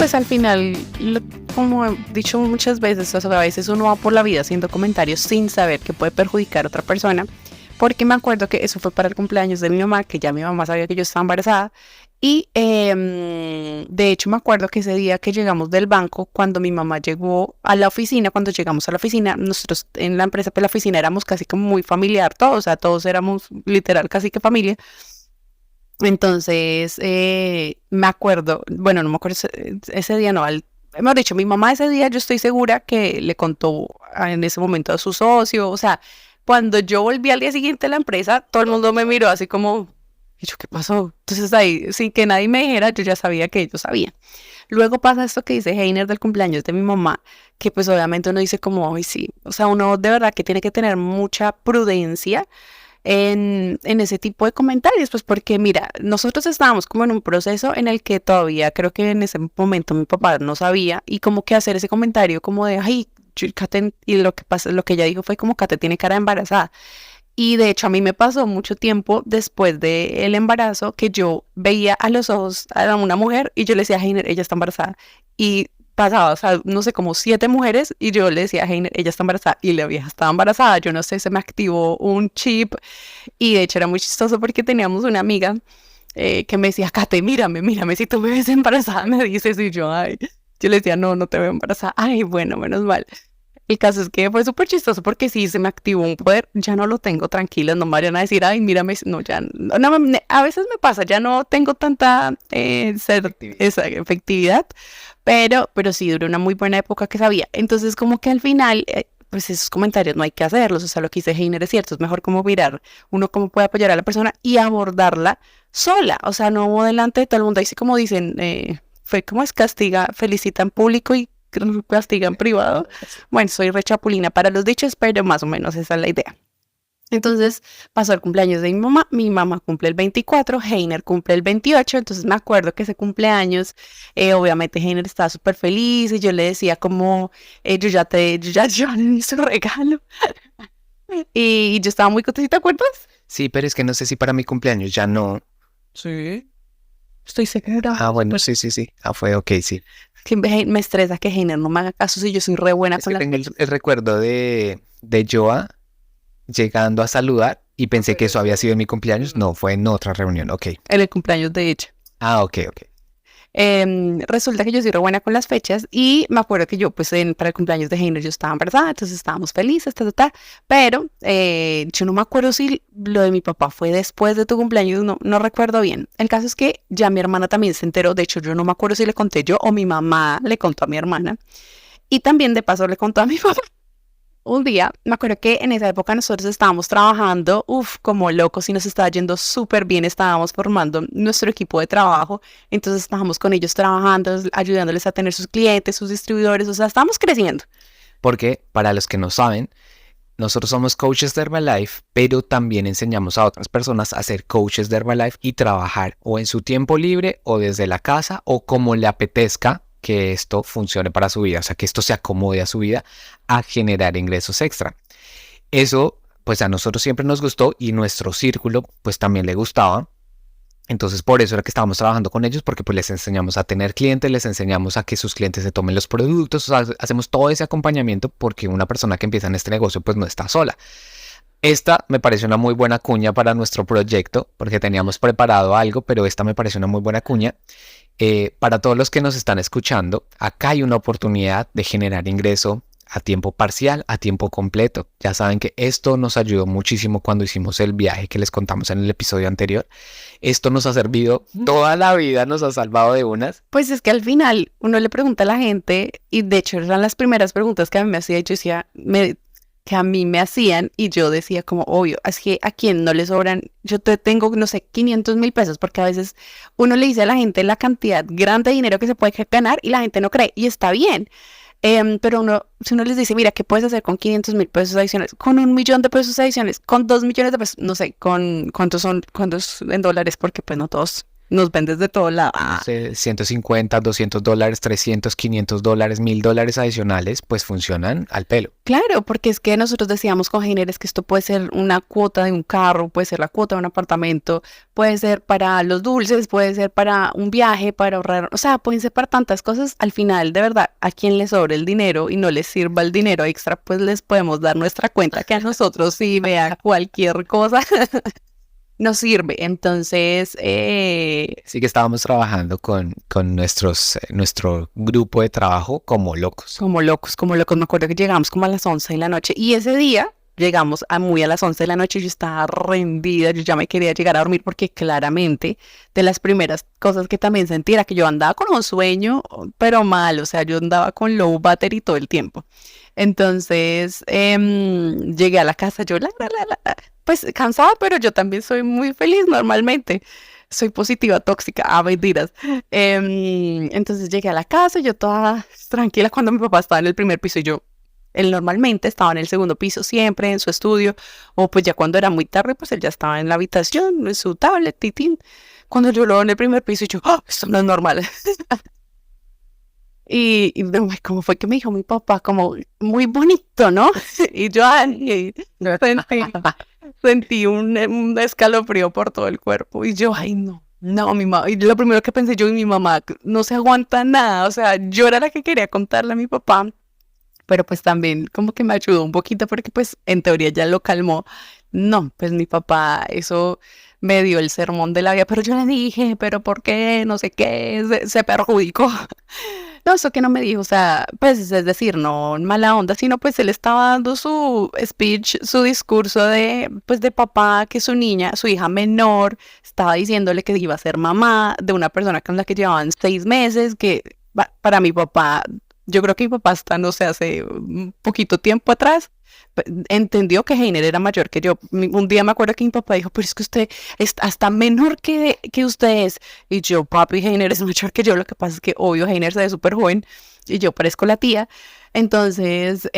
pues al final, como he dicho muchas veces, o sea, a veces uno va por la vida haciendo comentarios sin saber que puede perjudicar a otra persona, porque me acuerdo que eso fue para el cumpleaños de mi mamá, que ya mi mamá sabía que yo estaba embarazada, y de hecho me acuerdo que ese día que llegamos del banco, cuando mi mamá llegó a la oficina, cuando llegamos a la oficina, nosotros en la empresa, pues la oficina éramos casi como muy familiar todos, o sea, todos éramos literal casi que familia. Entonces, me acuerdo, bueno, no me acuerdo ese día, no, mejor dicho, mi mamá ese día yo estoy segura que le contó en ese momento a su socio, o sea, cuando yo volví al día siguiente a la empresa, todo el mundo me miró así como, y yo, ¿qué pasó? Entonces ahí, sin que nadie me dijera, yo ya sabía que ellos sabían. Luego pasa esto que dice Heiner del cumpleaños de mi mamá, que pues obviamente uno dice como, ay sí, o sea, uno de verdad que tiene que tener mucha prudencia en ese tipo de comentarios, pues porque mira, nosotros estábamos como en un proceso en el que todavía creo que en ese momento mi papá no sabía y como que hacer ese comentario como de, ay, Kate, y lo que pasa, lo que ella dijo fue como Kate tiene cara de embarazada. Y de hecho a mí me pasó mucho tiempo después del embarazo que yo veía a los ojos a una mujer y yo le decía a Heiner, ella está embarazada. Y pasaba, o sea, no sé, como 7 mujeres y yo le decía a Heiner, ella está embarazada y la vieja estaba embarazada. Yo no sé, se me activó un chip y de hecho era muy chistoso porque teníamos una amiga que me decía, Kate, mírame, si tú me ves embarazada me dices y yo, ay, yo le decía, no te veo embarazada. Ay, bueno, menos mal. El caso es que fue súper chistoso porque sí se me activó un poder, ya no lo tengo tranquila, no me vayan a decir, ay, mírame, no, ya, no, a veces me pasa, ya no tengo tanta esa efectividad, pero sí duró una muy buena época que sabía. Entonces como que al final, pues esos comentarios no hay que hacerlos, o sea, lo que dice Heiner es cierto, es mejor como mirar uno cómo puede apoyar a la persona y abordarla sola, o sea, no delante de todo el mundo, así como dicen, fue como es castiga, felicita en público y castiga en privado. Bueno, soy re chapulina para los dichos, pero más o menos esa es la idea. Entonces pasó el cumpleaños de mi mamá cumple el 24, Heiner cumple el 28, entonces me acuerdo que ese cumpleaños, obviamente Heiner estaba súper feliz y yo le decía como, yo le di su regalo y yo estaba muy contenta, ¿te acuerdas? Sí, pero es que no sé si para mi cumpleaños ya no. Sí. Estoy segura. Ah, bueno, sí. Ah, fue ok, sí. Que me estresa que Heiner no me haga caso si yo soy re buena Es con que las tengo el recuerdo de Joa llegando a saludar y pensé que eso había sido en mi cumpleaños. No, fue en otra reunión, ok. en el cumpleaños de ella. Ah, ok. Resulta que yo soy re buena con las fechas y me acuerdo que yo pues para el cumpleaños de Heiner yo estaba embarazada, entonces estábamos felices, pero yo no me acuerdo si lo de mi papá fue después de tu cumpleaños, no recuerdo bien. El caso es que ya mi hermana también se enteró, de hecho yo no me acuerdo si le conté yo o mi mamá le contó a mi hermana y también de paso le contó a mi papá. Un día, me acuerdo que en esa época nosotros estábamos trabajando, como locos y nos estaba yendo súper bien, estábamos formando nuestro equipo de trabajo, entonces estábamos con ellos trabajando, ayudándoles a tener sus clientes, sus distribuidores, o sea, estábamos creciendo. Porque, para los que no saben, nosotros somos coaches de Herbalife, pero también enseñamos a otras personas a ser coaches de Herbalife y trabajar o en su tiempo libre o desde la casa o como le apetezca que esto funcione para su vida, o sea, que esto se acomode a su vida a generar ingresos extra. Eso, pues a nosotros siempre nos gustó y nuestro círculo, pues también le gustaba. Entonces, por eso era que estábamos trabajando con ellos, porque pues les enseñamos a tener clientes, les enseñamos a que sus clientes se tomen los productos, o sea, hacemos todo ese acompañamiento porque una persona que empieza en este negocio pues no está sola. Esta me parece una muy buena cuña para nuestro proyecto, porque teníamos preparado algo, pero esta me parece una muy buena cuña. Para todos los que nos están escuchando, acá hay una oportunidad de generar ingreso a tiempo parcial, a tiempo completo. Ya saben que esto nos ayudó muchísimo cuando hicimos el viaje que les contamos en el episodio anterior. Esto nos ha servido toda la vida, nos ha salvado de unas. Pues es que al final uno le pregunta a la gente, y de hecho eran las primeras preguntas que a mí me hacía, y yo decía, que a mí me hacían, y yo decía como, obvio, es que a quien no le sobran, yo tengo, no sé, 500,000 pesos, porque a veces uno le dice a la gente la cantidad grande de dinero que se puede ganar y la gente no cree, y está bien. Pero si uno les dice, mira, ¿qué puedes hacer con 500,000 pesos adicionales? Con 1,000,000 de pesos adicionales, con 2 millones de pesos, no sé, ¿cuántos en dólares? Porque pues no todos nos ven desde todo lado. No sé, 150, $200, 300, $500, $1000 adicionales, pues funcionan al pelo. Claro, porque es que nosotros decíamos con Heiner es que esto puede ser una cuota de un carro, puede ser la cuota de un apartamento, puede ser para los dulces, puede ser para un viaje, para ahorrar, o sea, pueden ser para tantas cosas. Al final, de verdad, a quien le sobre el dinero y no les sirva el dinero extra, pues les podemos dar nuestra cuenta, que a nosotros sí, vea cualquier cosa. Nos sirve. Entonces, Sí que estábamos trabajando con nuestro grupo de trabajo como locos. como locos, como locos. Me acuerdo que llegamos como a las 11 de la noche y ese día llegamos muy a las 11 de la noche. Yo estaba rendida, yo ya me quería llegar a dormir porque claramente de las primeras cosas que también sentí era que yo andaba con un sueño, pero mal, o sea, yo andaba con low battery todo el tiempo. Entonces, llegué a la casa, yo pues cansada, pero yo también soy muy feliz normalmente. Soy positiva, tóxica, mentiras. Entonces llegué a la casa, yo toda tranquila cuando mi papá estaba en el primer piso y yo, él normalmente estaba en el segundo piso siempre, en su estudio, o pues ya cuando era muy tarde, pues él ya estaba en la habitación, en su tablet, titín. Cuando yo lo veo en el primer piso y yo, ¡oh, esto no es normal! ¿Cómo fue que me dijo mi papá? Como, muy bonito, ¿no? Y yo, ay, sentí un escalofrío por todo el cuerpo. Y yo, ay, no, mi mamá. Y lo primero que pensé yo y mi mamá, no se aguanta nada. O sea, yo era la que quería contarle a mi papá. Pero pues también como que me ayudó un poquito porque pues en teoría ya lo calmó. No, pues mi papá, eso me dio el sermón de la vida. Pero yo le dije, pero ¿por qué? No sé qué, se perjudicó. No, eso que no me dijo, o sea, pues es decir, no en mala onda, sino pues él estaba dando su speech, su discurso de, pues de papá, que su niña, su hija menor, estaba diciéndole que iba a ser mamá de una persona con la que llevaban 6 meses, que para mi papá, yo creo que mi papá hasta, no sé, hace un poquito tiempo atrás, entendió que Heiner era mayor que yo. Un día me acuerdo que mi papá dijo, pero es que usted es hasta menor que usted es. Y yo, papi, Heiner es mayor que yo. Lo que pasa es que, obvio, Heiner se ve súper joven y yo parezco la tía. Entonces,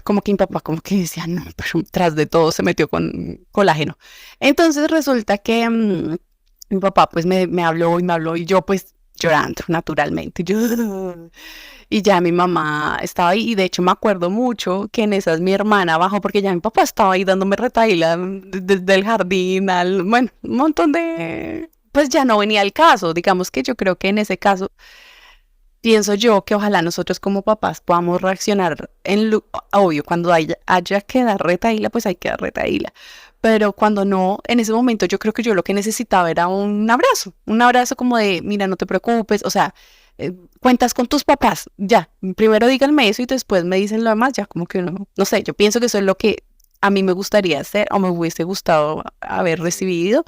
como que mi papá como que decía, no, pero tras de todo se metió con colágeno. Entonces resulta que mi papá pues me habló y me habló y yo pues llorando naturalmente. Yo, y ya mi mamá estaba ahí y de hecho me acuerdo mucho que en esas mi hermana bajó porque ya mi papá estaba ahí dándome retaíla desde el jardín al, bueno, un montón de, pues ya no venía el caso. Digamos que yo creo que en ese caso pienso yo que ojalá nosotros como papás podamos reaccionar obvio, cuando haya que dar retaíla, pues hay que dar retaíla. Pero cuando no, en ese momento yo creo que yo lo que necesitaba era un abrazo como de, mira, no te preocupes, o sea, cuentas con tus papás, ya, primero díganme eso y después me dicen lo demás, ya como que no sé, yo pienso que eso es lo que a mí me gustaría hacer o me hubiese gustado haber recibido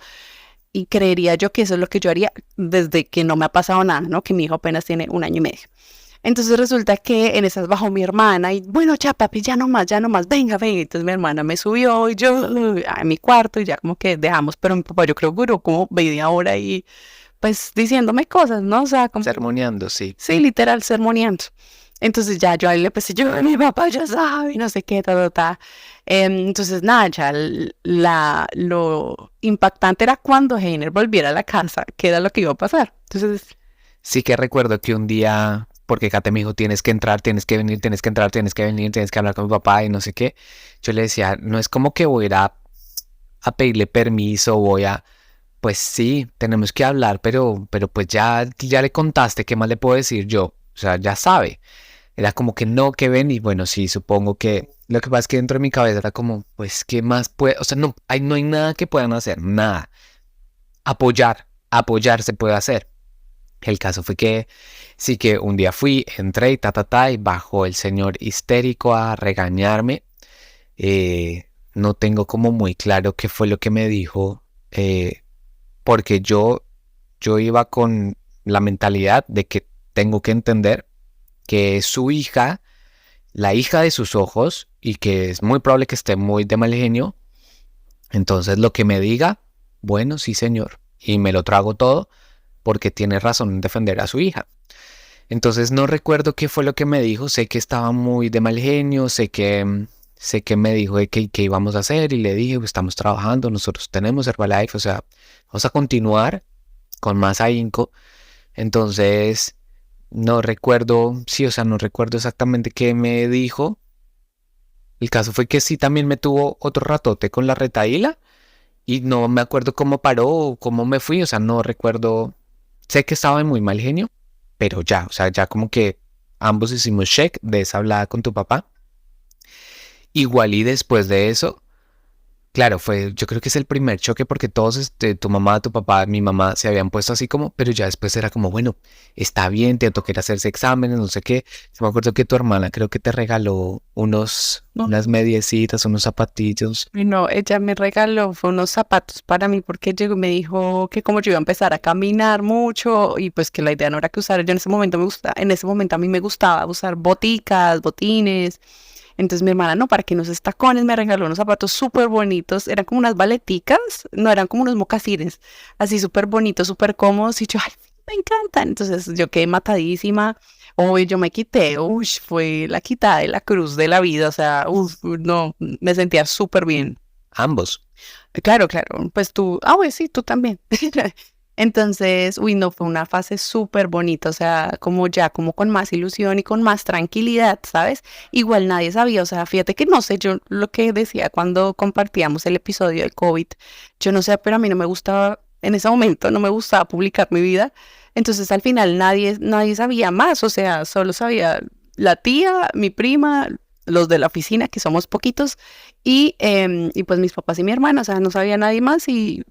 y creería yo que eso es lo que yo haría desde que no me ha pasado nada, ¿no? Que mi hijo apenas tiene 1 año y medio. Entonces resulta que en esas bajó mi hermana y bueno, ya papi, ya no más, venga. Entonces mi hermana me subió y yo a mi cuarto y ya como que dejamos, pero mi papá yo creo que duró como media hora y pues diciéndome cosas, ¿no? O sea, como... Sermoneando, sí. Sí, literal, sermoneando. Entonces ya yo ahí le empecé, yo, mi papá ya sabe, no sé qué, ta. Entonces nada, ya lo impactante era cuando Heiner volviera a la casa, que era lo que iba a pasar. Entonces... Sí que recuerdo que un día, porque Kate me dijo, tienes que entrar, tienes que venir, tienes que entrar, tienes que venir, tienes que hablar con mi papá y no sé qué. Yo le decía, no es como que voy a ir a pedirle permiso, pues sí, tenemos que hablar, pero pues ya le contaste, ¿qué más le puedo decir yo? O sea, ya sabe. Era como que no, que ven, y bueno, sí, supongo que lo que pasa es que dentro de mi cabeza era como, pues, ¿qué más puede? O sea, no hay nada que puedan hacer, nada. Apoyar se puede hacer. El caso fue que sí que un día entré y bajó el señor histérico a regañarme. No tengo como muy claro qué fue lo que me dijo, porque yo iba con la mentalidad de que tengo que entender que es su hija, la hija de sus ojos, y que es muy probable que esté muy de mal genio. Entonces lo que me diga, bueno, sí señor, y me lo trago todo, porque tiene razón en defender a su hija. Entonces no recuerdo qué fue lo que me dijo, sé que estaba muy de mal genio, sé que me dijo de qué íbamos a hacer y le dije, pues, estamos trabajando, nosotros tenemos Herbalife, o sea, vamos a continuar con más ahínco. Entonces, no recuerdo, sí, o sea, no recuerdo exactamente qué me dijo. El caso fue que sí también me tuvo otro ratote con la retaíla y no me acuerdo cómo paró o cómo me fui, o sea, no recuerdo. Sé que estaba en muy mal genio, pero ya, o sea, ya como que ambos hicimos check de esa hablada con tu papá. Igual y después de eso, claro, yo creo que es el primer choque porque todos, tu mamá, tu papá, mi mamá se habían puesto así como, pero ya después era como, bueno, está bien, te toca ir a hacerse exámenes, no sé qué. Yo me acuerdo que tu hermana creo que te regaló unas mediecitas, unos zapatillos. Y no, ella me regaló fue unos zapatos para mí porque llegó y me dijo que como yo iba a empezar a caminar mucho y pues que la idea no era que usara, yo en ese momento en ese momento a mí me gustaba usar boticas, botines. Entonces mi hermana, no, para que unos tacones, me regaló unos zapatos súper bonitos, eran como unas baleticas, no eran como unos mocasines, así súper bonitos, súper cómodos, y yo, ay, me encantan. Entonces yo quedé matadísima, hoy yo me quité, uy, fue la quitada de la cruz de la vida, o sea, no, me sentía súper bien. Ambos. Claro, claro, pues tú, pues sí, tú también. Entonces, no, fue una fase súper bonita, o sea, como ya, como con más ilusión y con más tranquilidad, ¿sabes? Igual nadie sabía, o sea, fíjate que no sé, yo lo que decía cuando compartíamos el episodio del COVID, yo no sé, pero a mí no me gustaba, en ese momento no me gustaba publicar mi vida, entonces al final nadie sabía más, o sea, solo sabía la tía, mi prima, los de la oficina, que somos poquitos, y pues mis papás y mi hermana, o sea, no sabía nadie más y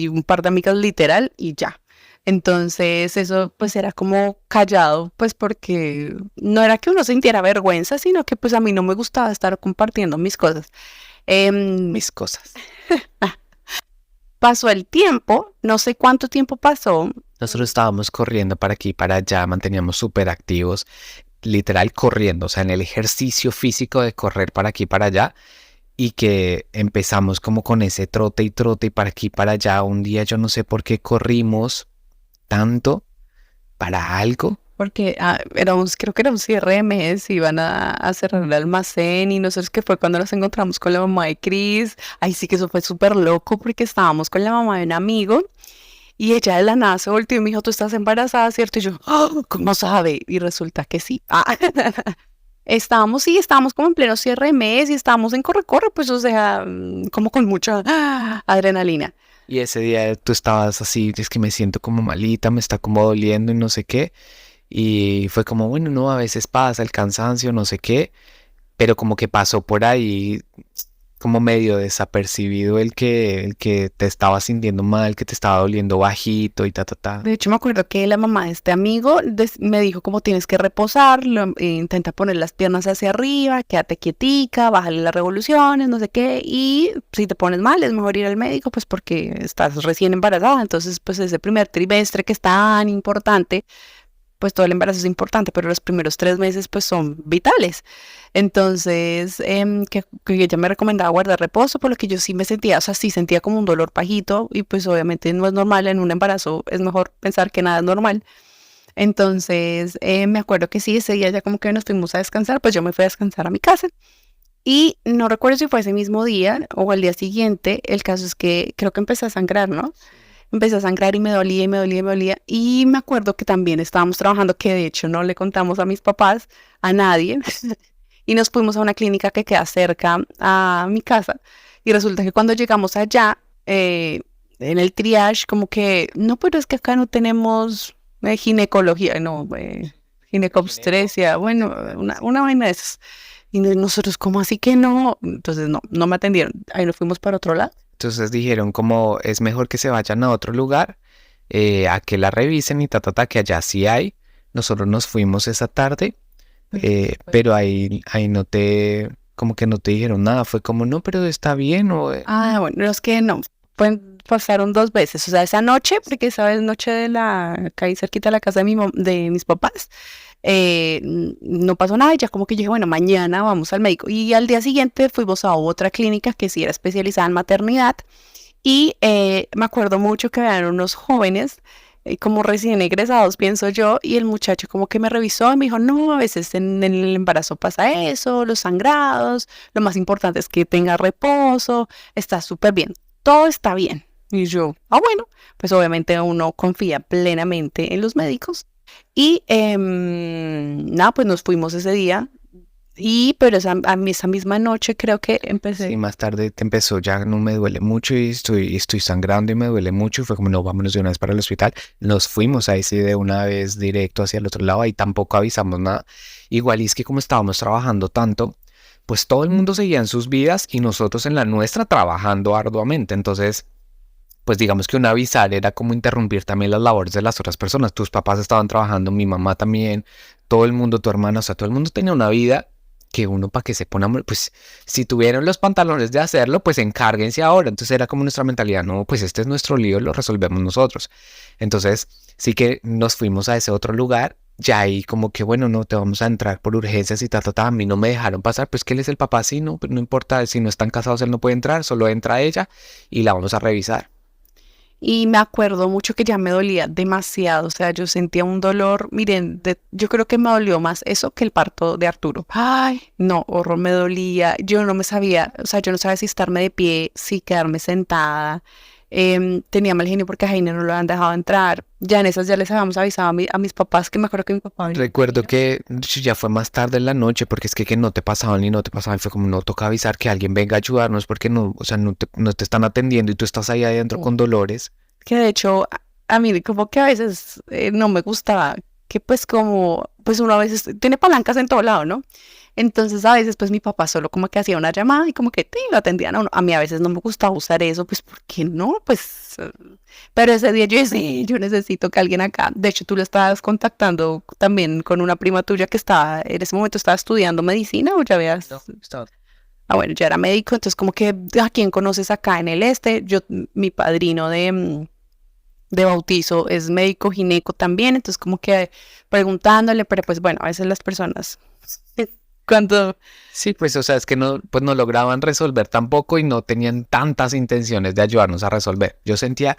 un par de amigas literal y ya. Entonces eso pues era como callado, pues porque no era que uno sintiera vergüenza, sino que pues a mí no me gustaba estar compartiendo mis cosas. Mis cosas. Pasó el tiempo, no sé cuánto tiempo pasó. Nosotros estábamos corriendo para aquí, para allá, manteníamos súper activos, literal corriendo, o sea, en el ejercicio físico de correr para aquí, para allá, y que empezamos como con ese trote y trote y para aquí, para allá. Un día yo no sé por qué corrimos tanto para algo. Porque creo que era un cierre de mes, iban a cerrar el almacén y nosotros que fue cuando nos encontramos con la mamá de Chris. Ay, sí que eso fue súper loco porque estábamos con la mamá de un amigo y ella de la nada se volteó y me dijo, tú estás embarazada, ¿cierto? Y yo, ¿cómo sabe? Y resulta que sí. Estábamos como en pleno cierre de mes y estábamos en corre-corre, pues o sea, como con mucha adrenalina. Y ese día tú estabas así, es que me siento como malita, me está como doliendo y no sé qué. Y fue como, bueno, no, a veces pasa el cansancio, no sé qué, pero como que pasó por ahí como medio desapercibido el que te estaba sintiendo mal, que te estaba doliendo bajito y ta, ta, ta. De hecho, me acuerdo que la mamá de este amigo me dijo como tienes que reposar, intenta poner las piernas hacia arriba, quédate quietica, bájale las revoluciones, no sé qué, y si te pones mal es mejor ir al médico, pues porque estás recién embarazada, entonces pues ese primer trimestre que es tan importante, pues todo el embarazo es importante, pero los primeros 3 meses pues son vitales. Entonces, que ella me recomendaba guardar reposo, por lo que yo sí me sentía, o sea, sí sentía como un dolor pajito y pues obviamente no es normal en un embarazo, es mejor pensar que nada es normal. Entonces, me acuerdo que sí, ese día ya como que nos fuimos a descansar, pues yo me fui a descansar a mi casa. Y no recuerdo si fue ese mismo día o al día siguiente, el caso es que creo que empecé a sangrar, ¿no? Empecé a sangrar y me dolía y me dolía y me dolía. Y me acuerdo que también estábamos trabajando, que de hecho no le contamos a mis papás, a nadie. Y nos fuimos a una clínica que queda cerca a mi casa. Y resulta que cuando llegamos allá, en el triage, como que, no, pero es que acá no tenemos ginecología, no, ginecobstetricia, bueno, una vaina de esas. Y nosotros, ¿cómo así que no? Entonces, no me atendieron. Ahí nos fuimos para otro lado. Entonces dijeron como es mejor que se vayan a otro lugar, a que la revisen y ta, ta, ta, que allá sí hay. Nosotros nos fuimos esa tarde, pero ahí como que no te dijeron nada, fue como, no, pero está bien o... Bueno, es que no, pasaron 2 veces, o sea, esa noche, porque esa vez noche caí cerquita de la casa de mis papás, no pasó nada y ya como que yo dije, bueno, mañana vamos al médico. Y al día siguiente fuimos a otra clínica que sí era especializada en maternidad y me acuerdo mucho que eran unos jóvenes como recién egresados, pienso yo, y el muchacho como que me revisó y me dijo, no, a veces en el embarazo pasa eso, los sangrados, lo más importante es que tenga reposo, está súper bien, todo está bien. Y yo, bueno, pues obviamente uno confía plenamente en los médicos. Y nada, pues nos fuimos ese día. Pero esa misma noche creo que Sí, empecé. más tarde te empezó, ya no me duele mucho y estoy sangrando y me duele mucho. Y fue como, no, vámonos de una vez para el hospital. Nos fuimos ahí sí de una vez directo hacia el otro lado y tampoco avisamos nada. Igual y es que como estábamos trabajando tanto, pues todo el mundo seguía en sus vidas y nosotros en la nuestra trabajando arduamente. Entonces, pues digamos que un avisar era como interrumpir también las labores de las otras personas. Tus papás estaban trabajando, mi mamá también, todo el mundo, tu hermana, o sea, todo el mundo tenía una vida que uno para que se pone, pues si tuvieron los pantalones de hacerlo, pues encárguense ahora. Entonces era como nuestra mentalidad, no, pues este es nuestro lío, lo resolvemos nosotros. Entonces sí que nos fuimos a ese otro lugar. Ya ahí como que bueno, no te vamos a entrar por urgencias y a mí no me dejaron pasar, pues que él es el papá, sí, no, pero no importa, si no están casados él no puede entrar, solo entra ella y la vamos a revisar. Y me acuerdo mucho que ya me dolía demasiado, o sea, yo sentía un dolor, miren, yo creo que me dolió más eso que el parto de Arturo. Ay, no, horror, me dolía, yo no me sabía, o sea, yo no sabía si estarme de pie, si quedarme sentada. Tenía mal genio porque a Jaime no lo habían dejado entrar. Ya en esas ya les habíamos avisado a mis papás, que me acuerdo que mi papá venía con Recuerdo ella. que ya fue más tarde en la noche porque es que no te pasaban y no te pasaban. Fue como no toca avisar que alguien venga a ayudarnos porque no, o sea, no te están atendiendo y tú estás ahí adentro con dolores. Que de hecho, a mí como que a veces no me gustaba, que pues como, pues uno a veces tiene palancas en todo lado, ¿no? Entonces a veces pues mi papá solo como que hacía una llamada y como que lo atendían a uno. A mí a veces no me gustaba usar eso, pues ¿por qué no? Pues, pero ese día yo decía, sí, yo necesito que alguien acá. De hecho, tú le estabas contactando también con una prima tuya que estaba, en ese momento estaba estudiando medicina o ya habías... No, estaba. Bueno, ya era médico, entonces como que, ¿a quién conoces acá en el este? Yo, mi padrino de bautizo es médico gineco también, entonces como que preguntándole, pero pues bueno, a veces las personas cuando Sí, pues o sea, es que no, pues no lograban resolver tampoco y no tenían tantas intenciones de ayudarnos a resolver. Yo sentía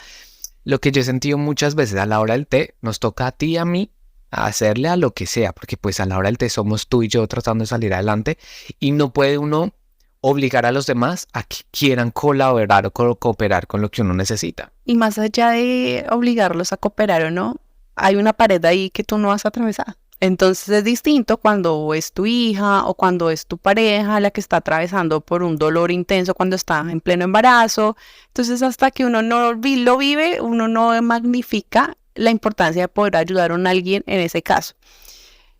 lo que yo he sentido muchas veces a la hora del té, nos toca a ti y a mí hacerle a lo que sea, porque pues a la hora del té somos tú y yo tratando de salir adelante y no puede uno obligar a los demás a que quieran colaborar o cooperar con lo que uno necesita. y más allá de obligarlos a cooperar o no, hay una pared ahí que tú no vas a atravesar. Entonces es distinto cuando es tu hija o cuando es tu pareja la que está atravesando por un dolor intenso cuando está en pleno embarazo. Entonces hasta que uno no lo vive, uno no magnifica la importancia de poder ayudar a alguien en ese caso.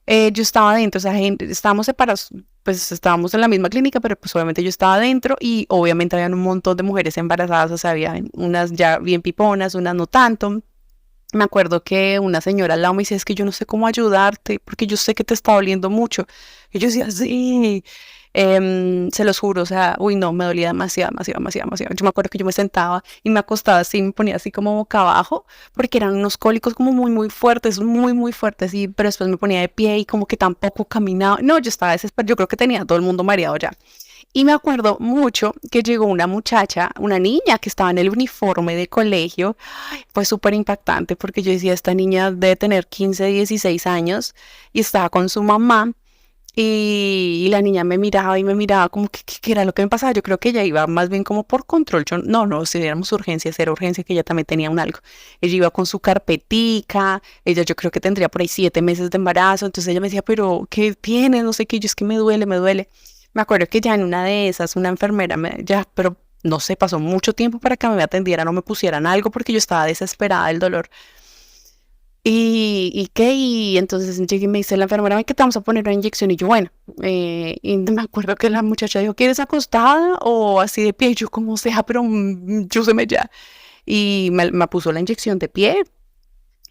Yo estaba dentro, o sea, estábamos separados, pues estábamos en la misma clínica, pero pues obviamente yo estaba dentro y obviamente habían un montón de mujeres embarazadas, o sea, había unas ya bien piponas, unas no tanto. Me acuerdo que una señora al lado me decía, es que yo no sé cómo ayudarte, porque yo sé que te está doliendo mucho. Y yo decía, sí, se los juro, o sea, uy, no, me dolía demasiado, demasiado, demasiado, demasiado. Yo me acuerdo que yo me sentaba y me acostaba así, me ponía así como boca abajo, porque eran unos cólicos como muy, muy fuertes, y, pero después me ponía de pie y como que tampoco caminaba. No, yo estaba desesperada, yo creo que tenía a todo el mundo mareado ya. Y me acuerdo mucho que llegó una muchacha, una niña que estaba en el uniforme de colegio. Fue súper impactante porque yo decía, esta niña debe tener 15, 16 años y estaba con su mamá y la niña me miraba como que, qué era lo que me pasaba. Yo creo que ella iba más bien como por control. Yo, no, si éramos urgencias, era urgencia que ella también tenía un algo. Ella iba con su carpetica, ella yo creo que tendría por ahí 7 meses de embarazo, entonces ella me decía, pero ¿qué tienes? No sé qué, yo es que me duele, me duele. Me acuerdo que ya en una de esas, una enfermera, ya, pero no sé, pasó mucho tiempo para que me atendieran o me pusieran algo porque yo estaba desesperada del dolor. ¿Y qué? Y entonces llegué y me dice la enfermera, "Ay, que te vamos a poner una inyección". Y yo, bueno, y me acuerdo que la muchacha dijo, ¿quieres acostada o así de pie? Y yo, como sea, pero yo se me ya. Y me puso la inyección de pie.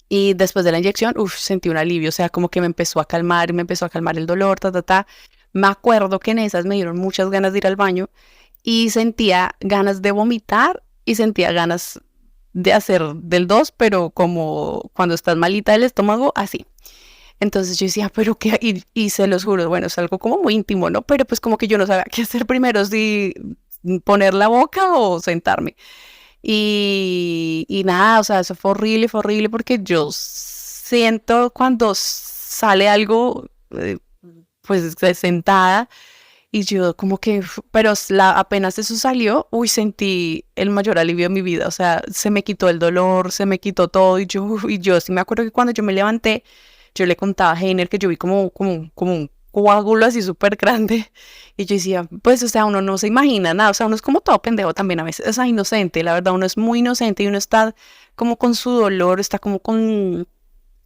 Y después de la inyección, sentí un alivio, o sea, como que me empezó a calmar, me empezó a calmar el dolor, ta, ta, ta. Me acuerdo que en esas me dieron muchas ganas de ir al baño y sentía ganas de vomitar y sentía ganas de hacer del dos, pero como cuando estás malita del estómago, así. Entonces yo decía, pero qué, y se los juro, bueno, es algo como muy íntimo, ¿no? Pero pues como que yo no sabía qué hacer primero, si poner la boca o sentarme. Y nada, o sea, eso fue horrible porque yo siento cuando sale algo, pues sentada Y yo como que, pero apenas eso salió, uy, sentí el mayor alivio de mi vida. O sea, se me quitó el dolor, se me quitó todo. Y yo sí me acuerdo que cuando yo me levanté, yo le contaba a Heiner que yo vi como un coágulo así súper grande. Y yo decía, pues, o sea, uno no se imagina nada. O sea, uno es como todo pendejo también a veces. O sea, inocente, la verdad, uno es muy inocente y uno está como con su dolor, está como con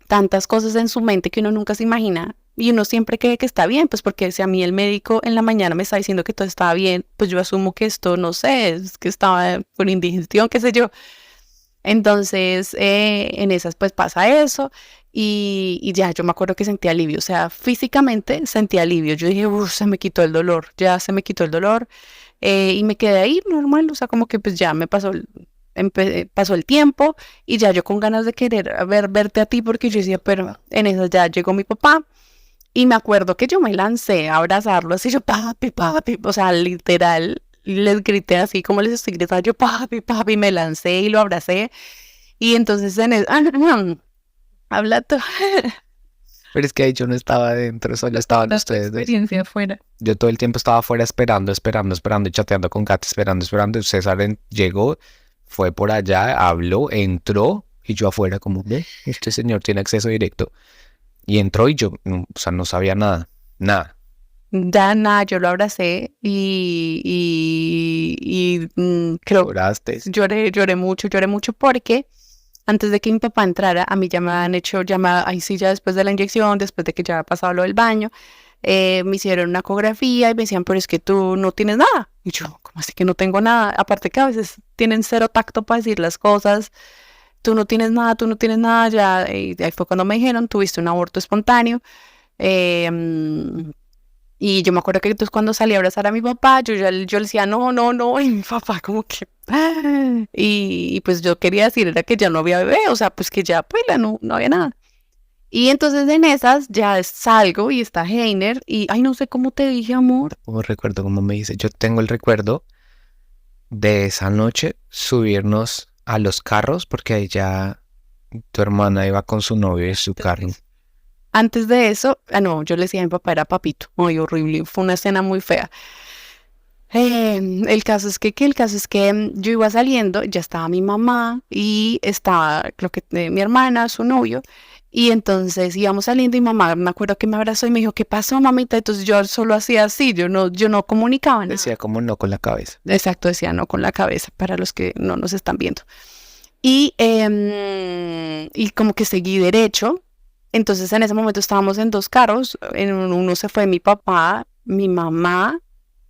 tantas cosas en su mente que uno nunca se imagina y uno siempre cree que está bien, pues porque si a mí el médico en la mañana me está diciendo que todo estaba bien, pues yo asumo que esto, no sé, es que estaba con indigestión, qué sé yo. Entonces, en esas pues pasa eso y ya yo me acuerdo que sentí alivio, o sea, físicamente sentí alivio. Yo dije, uff, se me quitó el dolor, ya se me quitó el dolor y me quedé ahí normal, o sea, como que pues ya me pasó pasó el tiempo y ya yo con ganas de querer verte a ti porque yo decía, pero en eso ya llegó mi papá y me acuerdo que yo me lancé a abrazarlo así, yo papi, papi, o sea, literal, les grité así como les estoy gritando, yo papi, papi, me lancé y lo abracé y entonces en eso, habla tú. Pero es que ahí yo no estaba adentro, solo estaban ustedes dos. Experiencia afuera. Yo todo el tiempo estaba afuera esperando y chateando con Kat, esperando. César llegó, fue por allá, habló, entró y yo afuera como, ve, este señor tiene acceso directo. Y entró y yo, o sea, no sabía nada. Ya nada, yo lo abracé creo Lloraste. lloré mucho porque antes de que mi papá entrara, a mí ya me han hecho, ahí sí, ya después de la inyección, después de que ya había pasado lo del baño, me hicieron una ecografía y me decían, pero es que tú no tienes nada. Y yo, ¿cómo así que no tengo nada? Aparte que a veces tienen cero tacto para decir las cosas, tú no tienes nada, ya, y ahí fue cuando me dijeron, tuviste un aborto espontáneo. Y yo me acuerdo que entonces cuando salí a abrazar a mi papá, yo le decía, no, no, no, y mi papá como que... Y pues yo quería decir era que ya no había bebé, o sea, pues que ya, pues no había nada. Y entonces en esas ya salgo y está Heiner y, ay, no sé cómo te dije, amor. No recuerdo cómo me dice. Yo tengo el recuerdo de esa noche subirnos a los carros porque ahí ya tu hermana iba con su novio y su carro. Antes de eso, no, yo le decía a mi papá era papito, muy horrible, fue una escena muy fea. El caso es que yo iba saliendo, ya estaba mi mamá y estaba, creo que mi hermana, su novio, y entonces íbamos saliendo y mamá, me acuerdo que me abrazó y me dijo, ¿qué pasó, mamita? Entonces yo solo hacía así, yo no comunicaba nada. Decía como no con la cabeza. Exacto, decía no con la cabeza, para los que no nos están viendo. Y como que seguí derecho. Entonces en ese momento estábamos en dos carros, en uno se fue mi papá, mi mamá,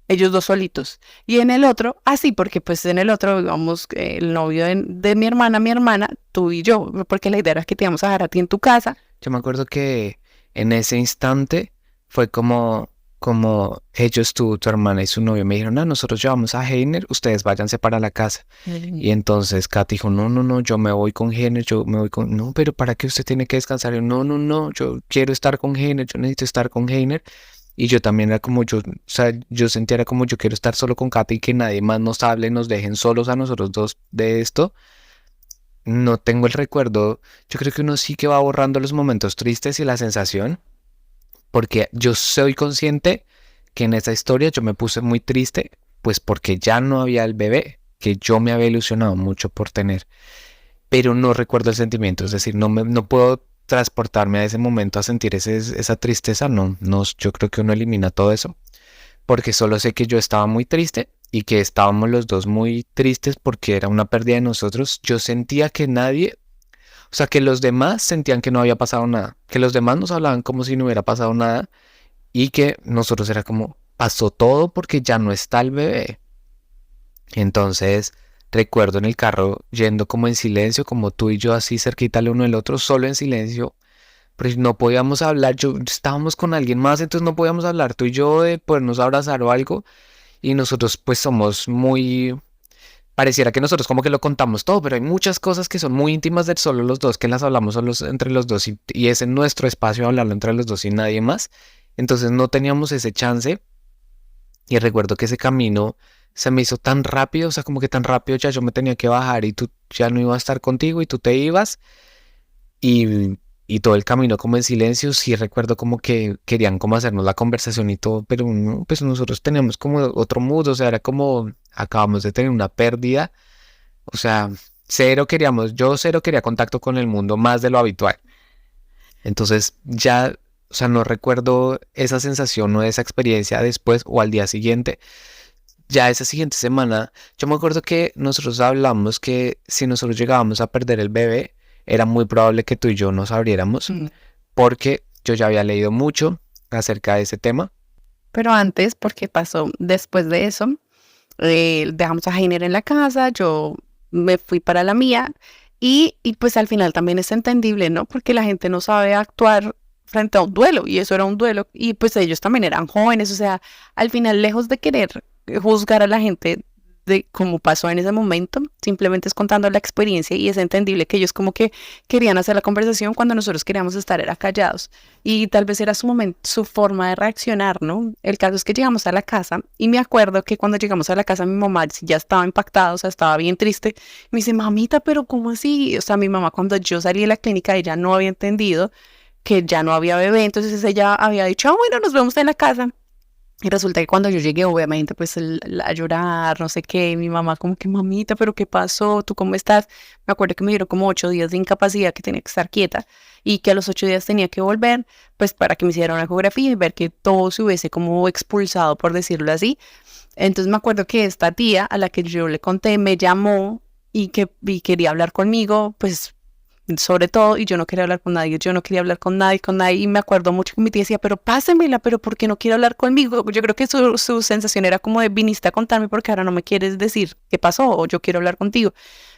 ellos dos solitos. Y en el otro, así, porque pues en el otro íbamos el novio de mi hermana, tú y yo, porque la idea era que te íbamos a dejar a ti en tu casa. Yo me acuerdo que en ese instante fue como ellos, tu hermana y su novio me dijeron, nosotros llevamos a Heiner, ustedes váyanse para la casa. Y entonces Katy dijo, no, yo me voy con Heiner, no, pero ¿para qué usted tiene que descansar? Y yo, no, yo quiero estar con Heiner, yo necesito estar con Heiner. Y yo también era como o sea, yo sentía era como yo quiero estar solo con Katy y que nadie más nos hable, nos dejen solos a nosotros dos de esto. No tengo el recuerdo, yo creo que uno sí que va borrando los momentos tristes y la sensación, porque yo soy consciente que en esa historia yo me puse muy triste, pues porque ya no había el bebé, que yo me había ilusionado mucho por tener, pero no recuerdo el sentimiento, es decir, no puedo transportarme a ese momento a sentir esa tristeza, no, yo creo que uno elimina todo eso, porque solo sé que yo estaba muy triste y que estábamos los dos muy tristes porque era una pérdida de nosotros. Yo sentía que nadie, o sea, que los demás sentían que no había pasado nada, que los demás nos hablaban como si no hubiera pasado nada y que nosotros era como, pasó todo porque ya no está el bebé. Entonces, recuerdo en el carro yendo como en silencio, como tú y yo así cerquita el uno del otro, solo en silencio, pero no podíamos hablar, estábamos con alguien más, entonces no podíamos hablar tú y yo de podernos abrazar o algo, y nosotros pues somos muy, pareciera que nosotros como que lo contamos todo, pero hay muchas cosas que son muy íntimas de solo los dos, que las hablamos solo entre los dos, y es en nuestro espacio hablarlo entre los dos y nadie más, entonces no teníamos ese chance, y recuerdo que ese camino se me hizo tan rápido, o sea, como que tan rápido ya yo me tenía que bajar y tú ya no iba a estar contigo y tú te ibas, y y todo el camino como en silencio. Sí recuerdo como que querían como hacernos la conversación y todo, pero pues nosotros teníamos como otro mood, o sea, era como acabamos de tener una pérdida, o sea, yo cero quería contacto con el mundo más de lo habitual. Entonces ya, o sea, no recuerdo esa sensación o esa experiencia después o al día siguiente. Ya esa siguiente semana, yo me acuerdo que nosotros hablamos que si nosotros llegábamos a perder el bebé, era muy probable que tú y yo nos abriéramos, Mm. porque yo ya había leído mucho acerca de ese tema. Pero antes, porque pasó después de eso, dejamos a Heiner en la casa, yo me fui para la mía y pues al final también es entendible, ¿no? Porque la gente no sabe actuar frente a un duelo y eso era un duelo y pues ellos también eran jóvenes, o sea, al final lejos de querer juzgar a la gente de cómo pasó en ese momento, simplemente es contando la experiencia y es entendible que ellos como que querían hacer la conversación cuando nosotros queríamos estar era callados y tal vez era su momento, su forma de reaccionar, ¿no? El caso es que llegamos a la casa y me acuerdo que cuando llegamos a la casa mi mamá ya estaba impactada, o sea, estaba bien triste. Me dice, mamita, pero ¿cómo así? O sea, mi mamá cuando yo salí de la clínica ella no había entendido que ya no había bebé, entonces ella había dicho, ah, bueno, nos vemos en la casa. Y resulta que cuando yo llegué, obviamente, pues a llorar, no sé qué, mi mamá como que, mamita, pero ¿qué pasó? ¿Tú cómo estás? Me acuerdo que me dieron como 8 días de incapacidad, que tenía que estar quieta y que a los 8 días tenía que volver, pues para que me hicieran una ecografía y ver que todo se hubiese como expulsado, por decirlo así. Entonces me acuerdo que esta tía a la que yo le conté me llamó y quería hablar conmigo, pues sobre todo, y yo no quería hablar con nadie, yo no quería hablar con nadie, y me acuerdo mucho que mi tía decía, pero pásemela, pero ¿por qué no quiere hablar conmigo? Yo creo que su sensación era como de, viniste a contarme porque ahora no me quieres decir qué pasó, o yo quiero hablar contigo.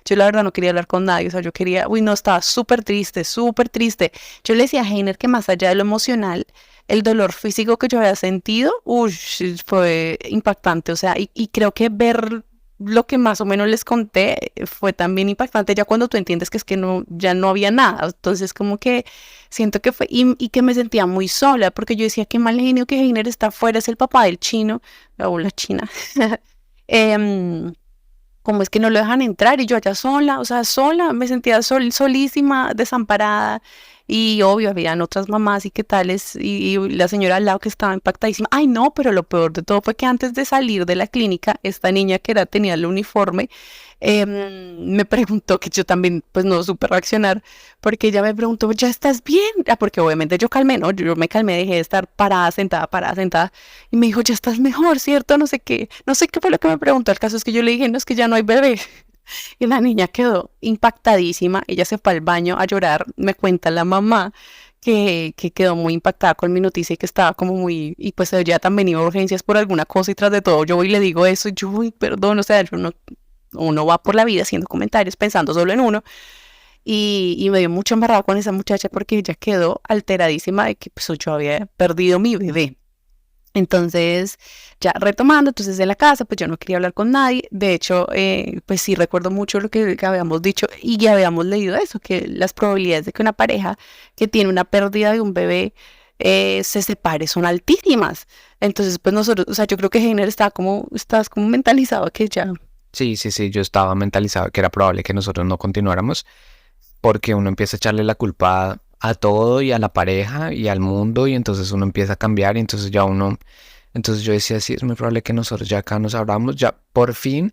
Yo la verdad no quería hablar con nadie, o sea, yo quería, uy, no, estaba súper triste, súper triste. Yo le decía a Heiner que más allá de lo emocional, el dolor físico que yo había sentido, uy, fue impactante, o sea, y creo que ver lo que más o menos les conté fue también impactante ya cuando tú entiendes que es que no, ya no había nada. Entonces como que siento que fue, y que me sentía muy sola, porque yo decía, qué mal genio que Heiner está afuera, es el papá del chino, o la china. Em, ¿Cómo es que no lo dejan entrar? Y yo allá sola, o sea, sola, me sentía solísima, desamparada. Y obvio, habían otras mamás y qué tales, y la señora al lado que estaba impactadísima. Ay, no, pero lo peor de todo fue que antes de salir de la clínica, esta niña que tenía el uniforme, me preguntó, que yo también pues no supe reaccionar, porque ella me preguntó, ¿ya estás bien? Ah, porque obviamente yo calmé, ¿no? Yo me calmé, dejé de estar parada, sentada, y me dijo, ya estás mejor, ¿cierto? No sé qué fue lo que me preguntó. El caso es que yo le dije, no, es que ya no hay bebé. Y la niña quedó impactadísima, ella se fue al baño a llorar, me cuenta la mamá que quedó muy impactada con mi noticia y que estaba como muy, y pues ella también iba a urgencias por alguna cosa y tras de todo yo voy y le digo eso y yo, uy, perdón, o sea, yo no, uno va por la vida haciendo comentarios pensando solo en uno y me dio mucho embarrado con esa muchacha porque ella quedó alteradísima de que pues yo había perdido mi bebé. Entonces, ya retomando, entonces en la casa, pues yo no quería hablar con nadie. De hecho, pues sí recuerdo mucho lo que habíamos dicho y ya habíamos leído eso, que las probabilidades de que una pareja que tiene una pérdida de un bebé se separe son altísimas. Entonces, pues nosotros, o sea, yo creo que Heiner estabas como mentalizado que ya. Sí, sí, sí, yo estaba mentalizado que era probable que nosotros no continuáramos, porque uno empieza a echarle la culpa a todo y a la pareja y al mundo, y entonces uno empieza a cambiar y entonces ya uno, entonces yo decía, sí, es muy probable que nosotros ya acá nos abramos, ya por fin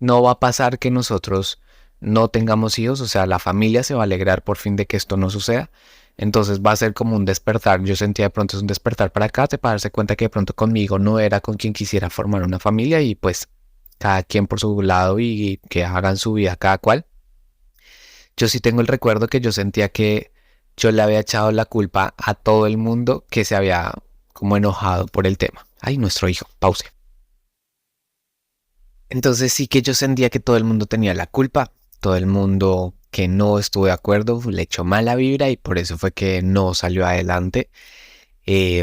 no va a pasar que nosotros no tengamos hijos, o sea, la familia se va a alegrar por fin de que esto no suceda. Entonces va a ser como un despertar. Yo sentía de pronto es un despertar para acá, para darse cuenta que de pronto conmigo no era con quien quisiera formar una familia, y pues cada quien por su lado y que hagan su vida cada cual. Yo sí tengo el recuerdo que yo sentía que yo le había echado la culpa a todo el mundo que se había como enojado por el tema. Ay, nuestro hijo, pause. Entonces sí que yo sentía que todo el mundo tenía la culpa, todo el mundo que no estuvo de acuerdo le echó mala vibra y por eso fue que no salió adelante. Y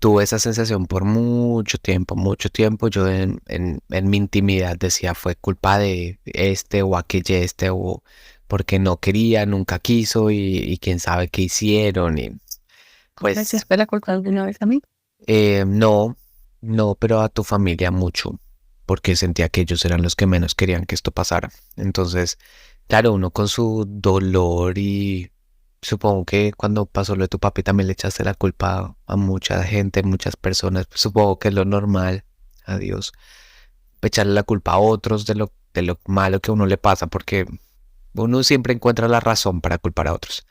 tuve esa sensación por mucho tiempo, mucho tiempo. Yo en mi intimidad decía, fue culpa de este o aquel este, o porque no quería, nunca quiso, y quién sabe qué hicieron. Y pues Gracias por la culpa alguna vez a mí. no, no, pero a tu familia mucho, porque sentía que ellos eran los que menos querían que esto pasara. Entonces, claro, uno con su dolor supongo que cuando pasó lo de tu papi también le echaste la culpa a mucha gente, muchas personas. Supongo que es lo normal. Adiós. Echarle la culpa a otros de lo malo que a uno le pasa, porque uno siempre encuentra la razón para culpar a otros.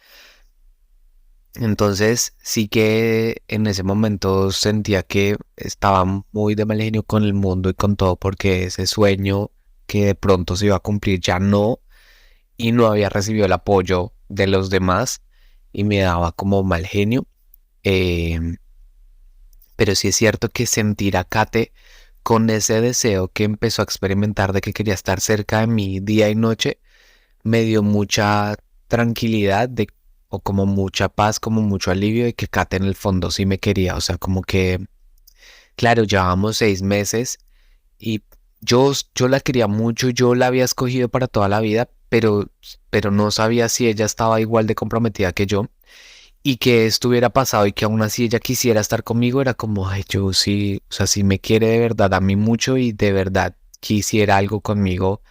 Entonces sí que en ese momento sentía que estaba muy de mal genio con el mundo y con todo porque ese sueño que de pronto se iba a cumplir ya no y no había recibido el apoyo de los demás y me daba como mal genio. Em, pero sí es cierto que sentir a Kate con ese deseo que empezó a experimentar de que quería estar cerca de mí día y noche me dio mucha tranquilidad o como mucha paz, como mucho alivio de que Kate en el fondo sí me quería. O sea, como que, claro, llevábamos 6 meses y yo la quería mucho, yo la había escogido para toda la vida, pero no sabía si ella estaba igual de comprometida que yo y que esto hubiera pasado y que aún así ella quisiera estar conmigo, era como, ay, yo sí, o sea, sí me quiere de verdad a mí mucho y de verdad quisiera algo conmigo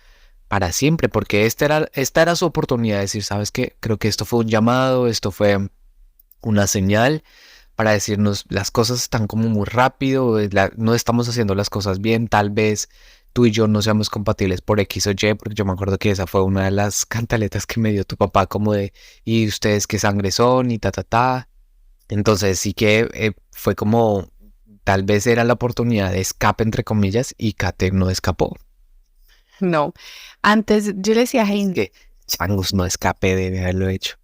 para siempre, porque esta era su oportunidad de decir, ¿sabes qué? Creo que esto fue un llamado, esto fue una señal para decirnos las cosas están como muy rápido, no estamos haciendo las cosas bien, tal vez tú y yo no seamos compatibles por X o Y, porque yo me acuerdo que esa fue una de las cantaletas que me dio tu papá, como de, y ustedes qué sangre son, y ta, ta, ta. Entonces sí que fue como, tal vez era la oportunidad de escape, entre comillas, y Kate no escapó. No, antes yo le decía a Es Heiner, que Changus no escape de haberlo hecho.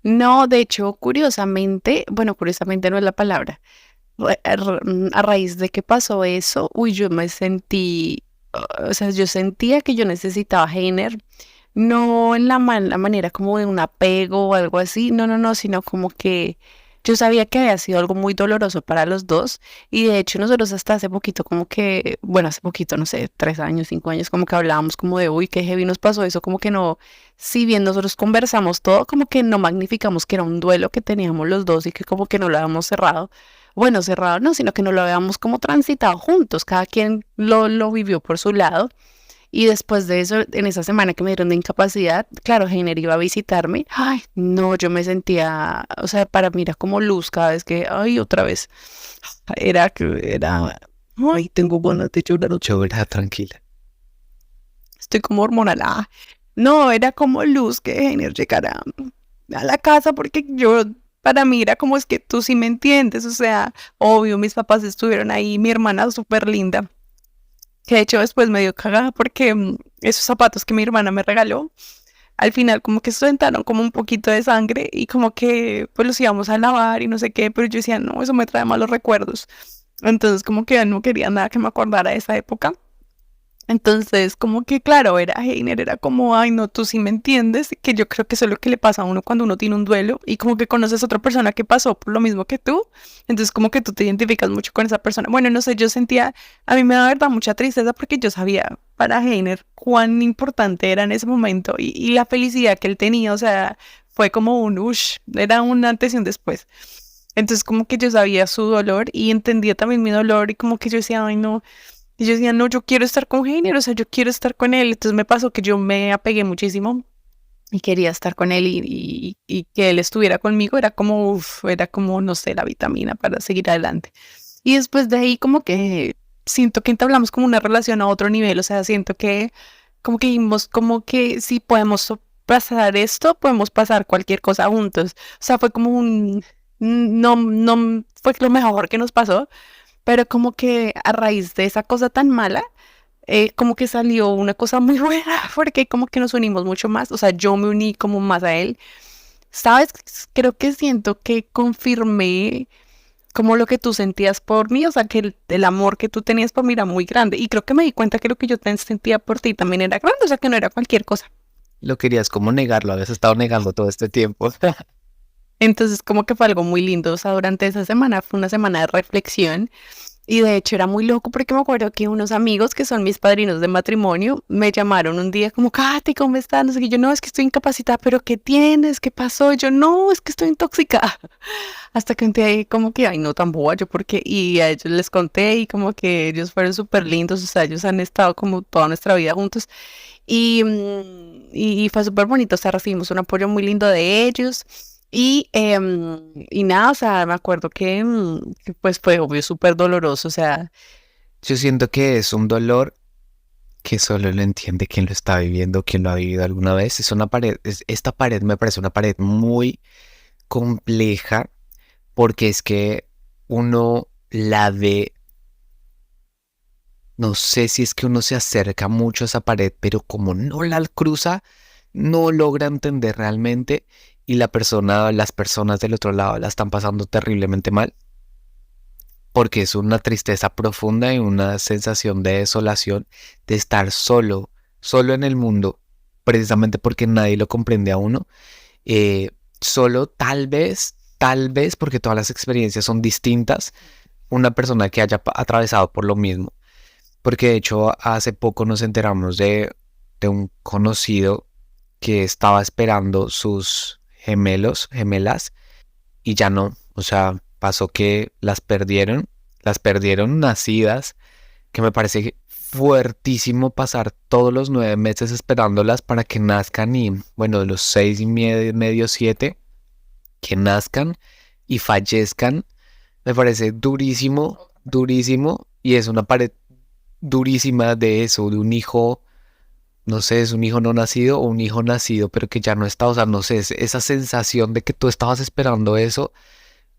no, de hecho, curiosamente no es la palabra. A raíz de que pasó eso, uy, yo me sentí, o sea, yo sentía que yo necesitaba a Heiner, no en la manera como de un apego o algo así, no, no, no, sino como que yo sabía que había sido algo muy doloroso para los dos y de hecho nosotros hasta hace poquito como que, bueno, hace poquito, no sé, 3 años, 5 años, como que hablábamos como de, uy, qué heavy nos pasó eso, como que no, si bien nosotros conversamos todo, como que no magnificamos que era un duelo que teníamos los dos y que como que no lo habíamos cerrado. Bueno, cerrado no, sino que no lo habíamos como transitado juntos, cada quien lo vivió por su lado. Y después de eso, en esa semana que me dieron de incapacidad, claro, Heiner iba a visitarme. Ay, no, yo me sentía, o sea, para mí era como luz cada vez que, ay, otra vez. Ay, tengo ganas de llorar otra vez. Llora, tranquila. Estoy como hormonal. No, era como luz que Heiner llegara a la casa porque yo, para mí era como es que tú sí me entiendes, o sea, obvio, mis papás estuvieron ahí, mi hermana súper linda que de hecho después me dio cagada porque esos zapatos que mi hermana me regaló, al final como que sentaron como un poquito de sangre y como que pues los íbamos a lavar y no sé qué, pero yo decía, no, eso me trae malos recuerdos. Entonces como que ya no quería nada que me acordara de esa época. Entonces, como que claro, era Heiner, era como, ay, no, tú sí me entiendes, que yo creo que eso es lo que le pasa a uno cuando uno tiene un duelo y como que conoces a otra persona que pasó por lo mismo que tú, entonces como que tú te identificas mucho con esa persona. Bueno, no sé, yo sentía, a mí me da verdad mucha tristeza porque yo sabía para Heiner cuán importante era en ese momento y la felicidad que él tenía, o sea, fue como un, ush, era un antes y un después. Entonces como que yo sabía su dolor y entendía también mi dolor y como que yo decía, ay, no. Y yo decía, no, yo quiero estar con Heiner, o sea, yo quiero estar con él. Entonces me pasó que yo me apegué muchísimo y quería estar con él y que él estuviera conmigo era como, uf, era como, no sé, la vitamina para seguir adelante. Y después de ahí como que siento que entablamos como una relación a otro nivel, o sea, siento que como que dijimos como que si podemos pasar esto, podemos pasar cualquier cosa juntos. O sea, fue como no, no fue lo mejor que nos pasó, pero como que a raíz de esa cosa tan mala, como que salió una cosa muy buena, porque como que nos unimos mucho más, o sea, yo me uní como más a él, ¿sabes? Creo que siento que confirmé como lo que tú sentías por mí, o sea, que el amor que tú tenías por mí era muy grande, y creo que me di cuenta que lo que yo sentía por ti también era grande, o sea, que no era cualquier cosa. Lo querías como negarlo, habías estado negando todo este tiempo. Entonces, como que fue algo muy lindo, o sea, durante esa semana fue una semana de reflexión. Y de hecho era muy loco porque me acuerdo que unos amigos que son mis padrinos de matrimonio me llamaron un día como, Katy, ¿cómo estás? No sé qué, yo no, es que estoy incapacitada, pero ¿qué tienes? ¿Qué pasó? Yo no, es que estoy intoxicada. Hasta que un día ahí como que, ay, no, tan boba, yo porque, y a ellos les conté y como que ellos fueron súper lindos, o sea, ellos han estado como toda nuestra vida juntos y fue súper bonito, o sea, recibimos un apoyo muy lindo de ellos. Y nada, o sea, me acuerdo que pues fue obvio súper doloroso, o sea, Yo siento que es un dolor que solo lo entiende quien lo está viviendo, quien lo ha vivido alguna vez. Es una pared, esta pared me parece una pared muy compleja porque es que uno la ve, no sé si es que uno se acerca mucho a esa pared, pero como no la cruza, no logra entender realmente y las personas del otro lado la están pasando terriblemente mal porque es una tristeza profunda y una sensación de desolación de estar solo, solo en el mundo, precisamente porque nadie lo comprende a uno. eh, Solo tal vez porque todas las experiencias son distintas, una persona que haya atravesado por lo mismo. Porque de hecho hace poco nos enteramos de un conocido que estaba esperando sus gemelas, y ya no. O sea, pasó que las perdieron nacidas, que me parece fuertísimo pasar todos los 9 meses esperándolas para que nazcan y, bueno, de los 6 y medio, 7, que nazcan y fallezcan. Me parece durísimo, durísimo, y es una pared durísima de eso, de un hijo, no sé, es un hijo no nacido o un hijo nacido, pero que ya no está, o sea, no sé, esa sensación de que tú estabas esperando eso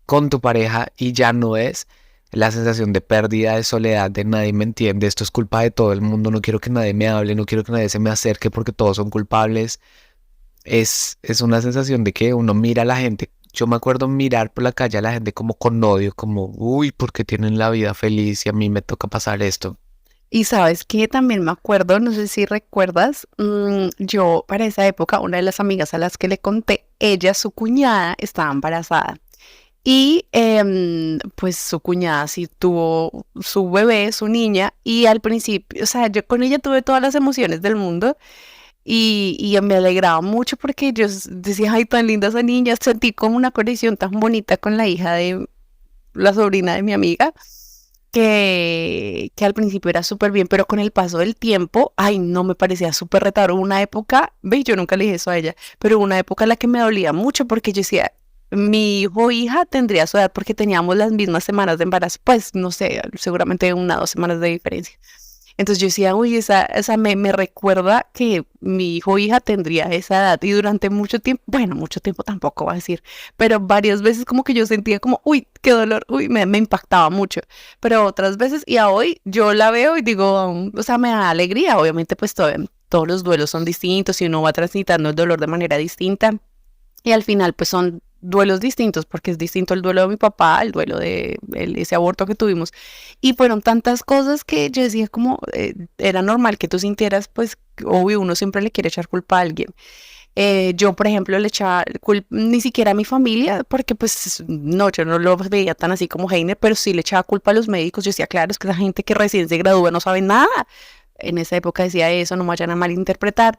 con tu pareja y ya no es, la sensación de pérdida, de soledad, de nadie me entiende, esto es culpa de todo el mundo, no quiero que nadie me hable, no quiero que nadie se me acerque porque todos son culpables. Es una sensación de que uno mira a la gente. Yo me acuerdo mirar por la calle a la gente como con odio, como, uy, ¿por qué tienen la vida feliz y a mí me toca pasar esto? y sabes que también me acuerdo, no sé si recuerdas, yo para esa época, una de las amigas a las que le conté, ella, su cuñada, estaba embarazada. Y pues su cuñada sí tuvo su bebé, su niña, y al principio, o sea, yo con ella tuve todas las emociones del mundo y me alegraba mucho porque yo decía, ay, tan linda esa niña, sentí como una conexión tan bonita con la hija de la sobrina de mi amiga, que al principio era súper bien, pero con el paso del tiempo, ay, no, me parecía súper retador. Hubo una época, ve, yo nunca le dije eso a ella, pero hubo una época en la que me dolía mucho porque yo decía, mi hijo o hija tendría su edad porque teníamos las mismas semanas de embarazo, pues no sé, seguramente 1 o 2 semanas de diferencia. Entonces yo decía, uy, esa me recuerda que mi hijo o hija tendría esa edad y durante mucho tiempo, bueno, mucho tiempo tampoco va a decir, pero varias veces como que yo sentía como, uy, qué dolor, uy, me impactaba mucho, pero otras veces y a hoy yo la veo y digo, o sea, me da alegría, obviamente pues todos los duelos son distintos y uno va transitando el dolor de manera distinta y al final pues son duelos distintos, porque es distinto el duelo de mi papá, el duelo de ese aborto que tuvimos. Y fueron tantas cosas que yo decía como era normal que tú sintieras, pues obvio uno siempre le quiere echar culpa a alguien. Yo, por ejemplo, le echaba culpa ni siquiera a mi familia, porque pues no, yo no lo veía tan así como Heiner, pero sí le echaba culpa a los médicos. Yo decía, claro, es que esa gente que recién se gradúa no sabe nada. En esa época decía eso, no me vayan a malinterpretar.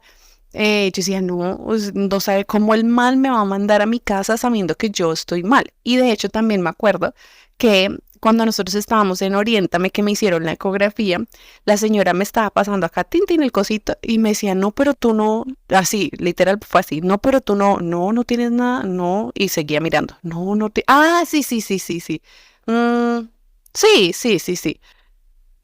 Yo decía, no, pues, no sabe cómo el mal me va a mandar a mi casa sabiendo que yo estoy mal. Y de hecho también me acuerdo que cuando nosotros estábamos en Oriéntame, que me hicieron la ecografía, la señora me estaba pasando acá, tintín, el cosito, y me decía, no, pero tú no, así, literal fue así, no, pero tú no, no tienes nada, no, y seguía mirando, no, sí, sí, sí, sí, sí, Mm, sí, sí, sí, sí.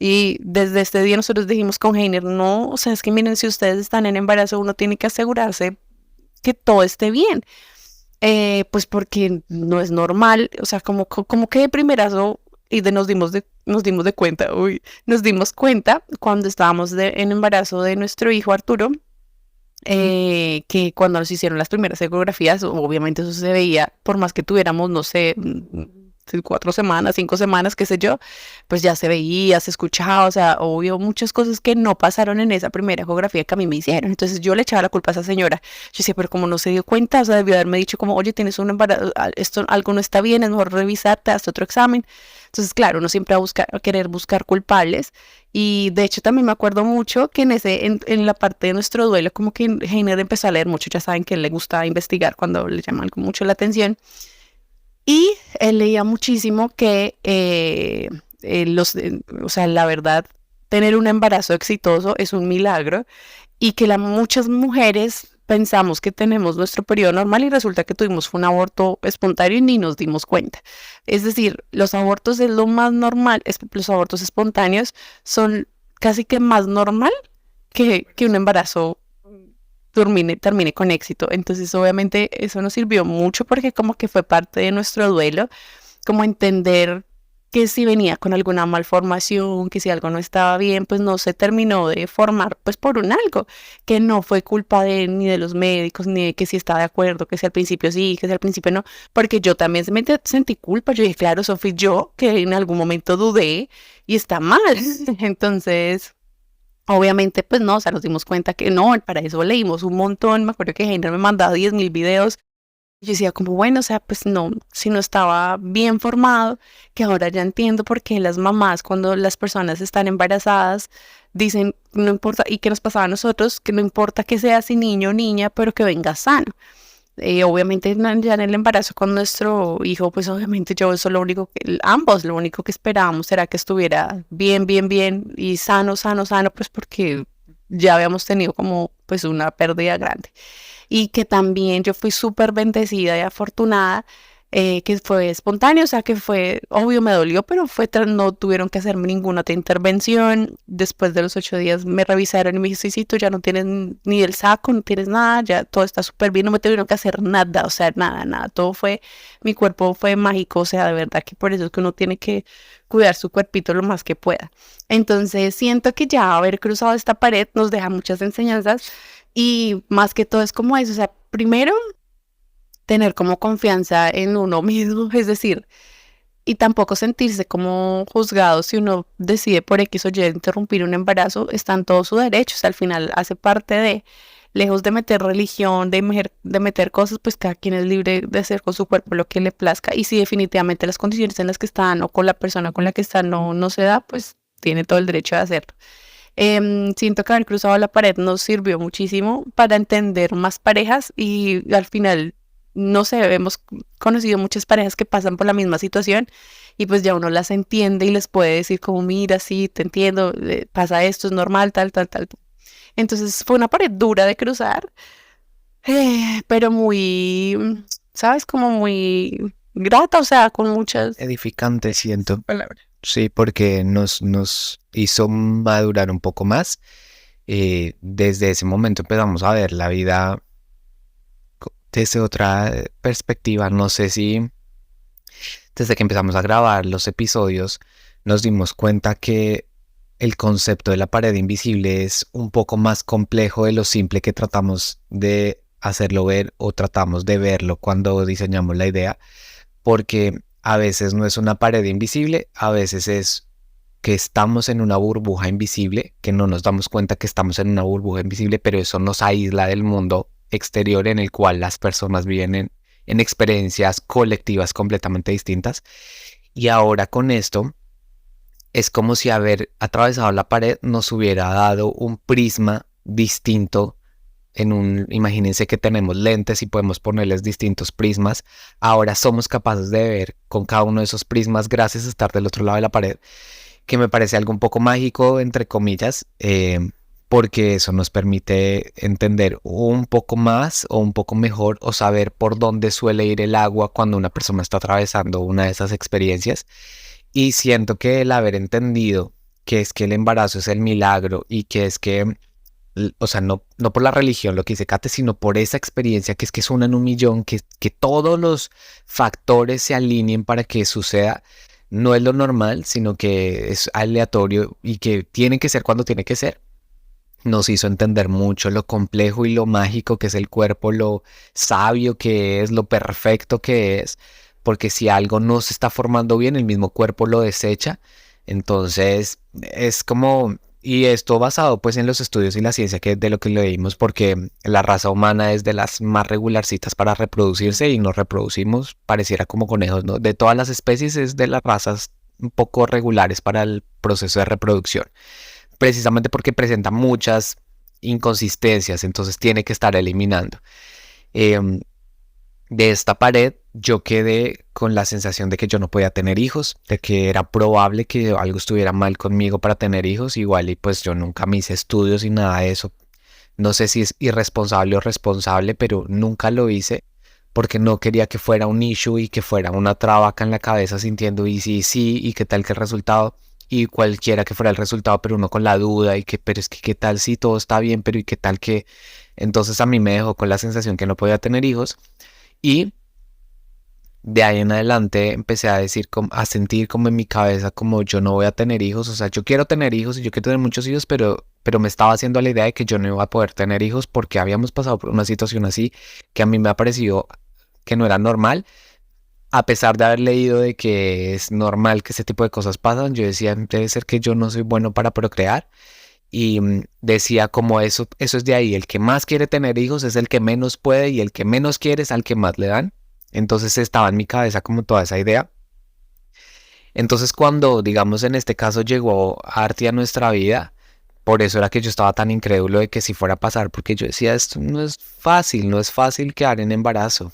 Y desde este día nosotros dijimos con Heiner, no, o sea, es que miren, si ustedes están en embarazo, uno tiene que asegurarse que todo esté bien, pues porque no es normal, o sea, como que de primerazo nos dimos de cuenta, uy, nos dimos cuenta cuando estábamos en embarazo de nuestro hijo Arturo, que cuando nos hicieron las primeras ecografías, obviamente eso se veía, por más que tuviéramos, no sé, 4 semanas, 5 semanas, qué sé yo, pues ya se veía, se escuchaba, o sea, obvio, muchas cosas que no pasaron en esa primera ecografía que a mí me hicieron. Entonces yo le echaba la culpa a esa señora. Yo decía, pero como no se dio cuenta, o sea, debió haberme dicho como, oye, tienes un embarazo, esto, algo no está bien, es mejor revisarte, haz otro examen. Entonces, claro, uno siempre va a buscar, a querer buscar culpables. Y de hecho también me acuerdo mucho que en la parte de nuestro duelo, como que Heiner empezó a leer mucho, ya saben que él le gusta investigar cuando le llaman mucho la atención. Y él leía muchísimo que o sea, la verdad, tener un embarazo exitoso es un milagro y que muchas mujeres pensamos que tenemos nuestro periodo normal y resulta que tuvimos un aborto espontáneo y ni nos dimos cuenta. Es decir, los abortos es lo más normal, los abortos espontáneos son casi que más normal que un embarazo termine con éxito. Entonces, obviamente, eso nos sirvió mucho porque como que fue parte de nuestro duelo, como entender que si venía con alguna malformación, que si algo no estaba bien, pues no se terminó de formar pues por un algo, que no fue culpa de ni de los médicos, ni de que si estaba de acuerdo, que si al principio sí, que si al principio no, porque yo también sentí culpa, yo dije, claro, eso fui yo, que en algún momento dudé y está mal. Entonces, obviamente, pues no, o sea, nos dimos cuenta que no, para eso leímos un montón, me acuerdo que Heiner me mandaba 10.000 videos. Yo decía como, bueno, o sea, pues no, si no estaba bien formado, que ahora ya entiendo por qué las mamás cuando las personas están embarazadas dicen, no importa, y que nos pasaba a nosotros, que no importa que sea si niño o niña, pero que venga sano. Obviamente ya en el embarazo con nuestro hijo, pues obviamente yo eso lo único que, ambos lo único que esperábamos era que estuviera bien, bien, bien y sano, sano, sano, pues porque ya habíamos tenido como pues una pérdida grande y que también yo fui súper bendecida y afortunada, que fue espontáneo, o sea que fue, obvio me dolió, pero no tuvieron que hacerme ninguna otra intervención. Después de los 8 días me revisaron y me dijeron, sí, tú ya no tienes ni el saco, no tienes nada, ya todo está súper bien, no me tuvieron que hacer nada, o sea, nada, nada, todo fue, mi cuerpo fue mágico, o sea, de verdad que por eso es que uno tiene que cuidar su cuerpito lo más que pueda. Entonces siento que ya haber cruzado esta pared nos deja muchas enseñanzas y más que todo es como eso, o sea, primero tener como confianza en uno mismo, es decir, y tampoco sentirse como juzgado si uno decide por X o Y interrumpir un embarazo, está en todo su derecho, o sea, al final hace parte de, lejos de meter religión, de meter cosas, pues cada quien es libre de hacer con su cuerpo lo que le plazca, y si definitivamente las condiciones en las que están o con la persona con la que están no se da, pues tiene todo el derecho de hacerlo. Siento que haber cruzado la pared nos sirvió muchísimo para entender más parejas y al final, no sé, hemos conocido muchas parejas que pasan por la misma situación y pues ya uno las entiende y les puede decir como, mira, sí, te entiendo, pasa esto, es normal, tal, tal, tal. Entonces fue una pared dura de cruzar, pero muy, ¿sabes? Como muy grata, o sea, con muchas Edificante, siento. palabras. Sí, porque nos hizo madurar un poco más. Desde ese momento empezamos a ver la vida desde otra perspectiva. No sé si desde que empezamos a grabar los episodios nos dimos cuenta que el concepto de la pared invisible es un poco más complejo de lo simple que tratamos de hacerlo ver o tratamos de verlo cuando diseñamos la idea, porque a veces no es una pared invisible, a veces es que estamos en una burbuja invisible, que no nos damos cuenta que estamos en una burbuja invisible, pero eso nos aísla del mundo exterior en el cual las personas viven en experiencias colectivas completamente distintas. Y ahora con esto es como si haber atravesado la pared nos hubiera dado un prisma distinto imagínense que tenemos lentes y podemos ponerles distintos prismas. Ahora somos capaces de ver con cada uno de esos prismas gracias a estar del otro lado de la pared, que me parece algo un poco mágico, entre comillas, porque eso nos permite entender un poco más o un poco mejor o saber por dónde suele ir el agua cuando una persona está atravesando una de esas experiencias. Y siento que el haber entendido que es que el embarazo es el milagro y que es que, o sea, no por la religión, lo que dice Kate, sino por esa experiencia que es una en un millón, que todos los factores se alineen para que suceda, no es lo normal, sino que es aleatorio y que tiene que ser cuando tiene que ser. Nos hizo entender mucho lo complejo y lo mágico que es el cuerpo, lo sabio que es, lo perfecto que es, porque si algo no se está formando bien, el mismo cuerpo lo desecha. Entonces, es como, y esto basado pues en los estudios y la ciencia que de lo que leímos, porque la raza humana es de las más regularcitas para reproducirse y nos reproducimos, pareciera como conejos, ¿no? De todas las especies es de las razas un poco regulares para el proceso de reproducción, precisamente porque presenta muchas inconsistencias, entonces tiene que estar eliminando. De esta pared yo quedé con la sensación de que yo no podía tener hijos, de que era probable que algo estuviera mal conmigo para tener hijos, igual y pues yo nunca me hice estudios y nada de eso, No sé si es irresponsable o responsable, pero nunca lo hice porque no quería que fuera un issue y que fuera una traba acá en la cabeza sintiendo y sí, sí, y qué tal que el resultado, y cualquiera que fuera el resultado, pero uno con la duda y que, pero es que qué tal si todo está bien, pero y qué tal que... Entonces a mí me dejó con la sensación que no podía tener hijos y de ahí en adelante empecé a decir, a sentir como en mi cabeza como yo no voy a tener hijos, o sea, yo quiero tener hijos y yo quiero tener muchos hijos, pero me estaba haciendo la idea de que yo no iba a poder tener hijos porque habíamos pasado por una situación así que a mí me ha parecido que no era normal, a pesar de haber leído de que es normal que ese tipo de cosas pasan. Yo decía, debe ser que yo no soy bueno para procrear y decía como eso es de ahí, el que más quiere tener hijos es el que menos puede y el que menos quiere es al que más le dan. Entonces estaba en mi cabeza como toda esa idea. Entonces cuando, digamos, en este caso llegó Artie a nuestra vida, por eso era que yo estaba tan incrédulo de que si fuera a pasar, porque yo decía, esto no es fácil, no es fácil quedar en embarazo.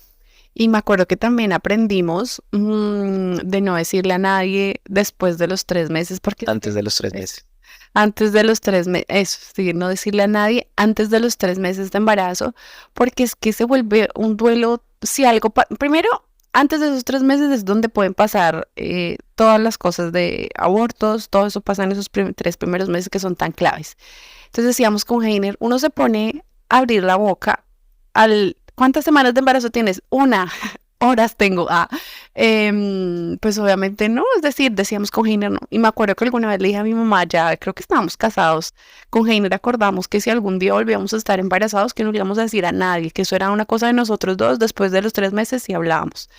Y me acuerdo que también aprendimos de no decirle a nadie después de los 3 meses, porque Antes de los 3 meses. es antes de los 3 meses, eso, sí, no decirle a nadie antes de los 3 meses de embarazo, porque es que se vuelve un duelo si algo, primero, antes de esos 3 meses es donde pueden pasar todas las cosas de abortos, todo eso pasa en esos 3 primeros meses que son tan claves. Entonces decíamos con Heiner, uno se pone a abrir la boca ¿cuántas semanas de embarazo tienes? Una, horas tengo. Pues obviamente no, es decir, decíamos con Heiner no. Y me acuerdo que alguna vez le dije a mi mamá, ya creo que estábamos casados, con Heiner acordamos que si algún día volvíamos a estar embarazados, que no le íbamos a decir a nadie, que eso era una cosa de nosotros dos, después de los 3 meses sí hablábamos.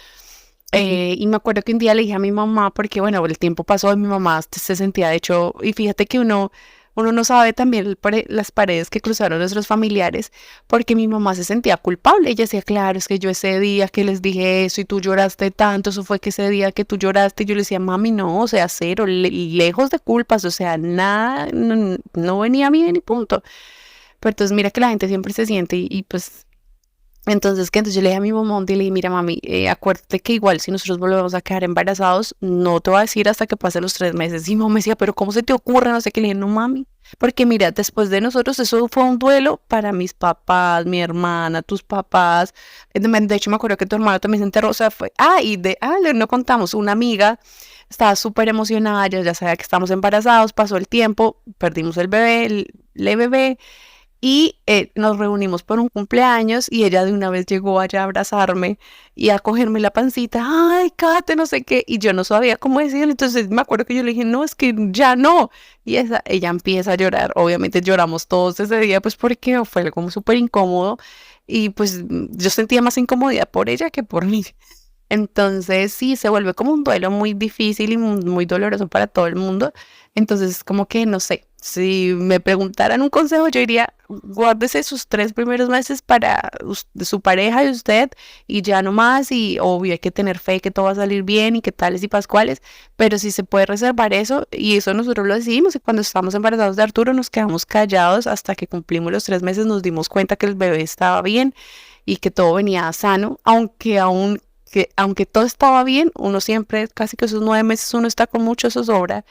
Y me acuerdo que un día le dije a mi mamá, porque bueno, el tiempo pasó y mi mamá se sentía, de hecho, y fíjate que uno no sabe también las paredes que cruzaron nuestros familiares, porque mi mamá se sentía culpable. Ella decía, claro, es que yo ese día que les dije eso y tú lloraste tanto, eso fue que ese día que tú lloraste, y yo le decía, mami, no, o sea, cero, lejos de culpas, o sea, nada, no, no venía a mí ni punto. Pero entonces mira que la gente siempre se siente y pues entonces, que entonces yo le dije a mi mamá un día, le dije, mira mami, acuérdate que igual si nosotros volvemos a quedar embarazados, no te voy a decir hasta que pasen los 3 meses. Y mi mamá me decía, pero ¿cómo se te ocurre? No sé qué. Le dije, no mami, porque mira, después de nosotros eso fue un duelo para mis papás, mi hermana, tus papás. De hecho me acuerdo que tu hermano también se enteró, o sea, no contamos, una amiga estaba súper emocionada, ya sabía que estamos embarazados, pasó el tiempo, perdimos el bebé, el bebé. Y nos reunimos por un cumpleaños y ella de una vez llegó allá a abrazarme y a cogerme la pancita, ay, Kate, no sé qué, y yo no sabía cómo decirle, entonces me acuerdo que yo le dije, no, es que ya no, y ella empieza a llorar, obviamente lloramos todos ese día, pues porque fue como súper incómodo, y pues yo sentía más incomodidad por ella que por mí. Entonces sí, se vuelve como un duelo muy difícil y muy doloroso para todo el mundo. Entonces como que no sé, si me preguntaran un consejo, yo diría, guárdese sus 3 primeros meses para su pareja y usted y ya no más. Y obvio hay que tener fe que todo va a salir bien y que tales y pascuales, pero si se puede reservar eso, y eso nosotros lo decidimos, y cuando estábamos embarazados de Arturo nos quedamos callados hasta que cumplimos los 3 meses, nos dimos cuenta que el bebé estaba bien y que todo venía sano, aunque todo estaba bien, uno siempre, casi que esos 9 meses, uno está con mucho zozobra,